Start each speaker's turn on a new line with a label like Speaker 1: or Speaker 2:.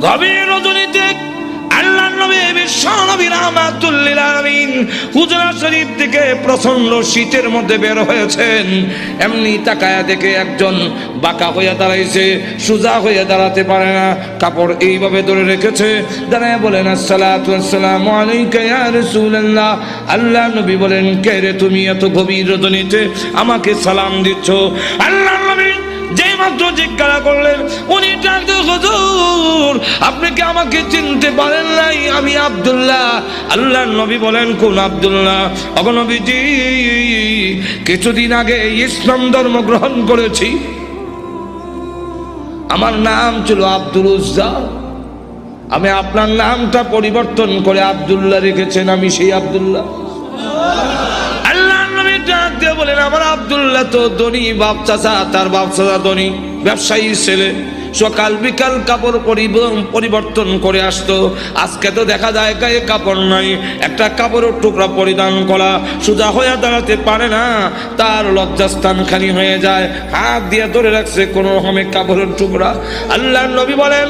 Speaker 1: গভীর রজনীতে আল্লাহর নবী বিশ্বনবী রাহমাতুল লিল আলামিন হুজরা শরীফ থেকে প্রচন্ড শীতের মধ্যে বের হয়েছেন। এমনি তাকায়া দেখে একজন বাঁকা হয়ে দাঁড়াইছে, সোজা হয়ে দাঁড়াতে পারে না, কাপড় এইভাবে ধরে রেখেছে। দাঁড়ায় বলেন আসসালাতু ওয়াসসালামু আলাইকা ইয়া রাসূলুল্লাহ। আল্লাহর নবী বলেন, কে রে তুমি এত গভীর রজনীতে আমাকে সালাম দিচ্ছ? আল্লাহর নবী যেই মাত্র জিজ্ঞাসা করলেন, উনি ডাকতে, হুজুর আপনি কি আমাকে চিনতে পারেন নাই? আমি আব্দুল্লাহ। আল্লাহর নবী বলেন, কোন আব্দুল্লাহ? ওগো নবীজি, কিছুদিন আগে ইসলাম ধর্ম গ্রহণ করেছি, আমার নাম ছিল আব্দুল উজ্জা, আমি আপনার নামটা পরিবর্তন করে আব্দুল্লাহ রেখেছেন, আমি সেই আব্দুল্লাহ। বলেন, আমার আব্দুল্লাহ তো ধনী বাপ চাচা, তার বাপ চাচা ধনী ব্যবসায়ী ছেলে, সকাল বিকাল কাপড় পরিবর্তন করে আসতো। আজকে তো দেখা যায় গায়ে কাপড় নাই, একটা কাপড়ের টুকরা পরিধান করা, সোজা হয়ে দাঁড়াতে পারে না, তার লজ্জাস্থান খালি হয়ে যায়, হাত দিয়ে ধরে রাখছে কোনো রকমের কাপড়ের টুকরা। আল্লাহর নবী বলেন,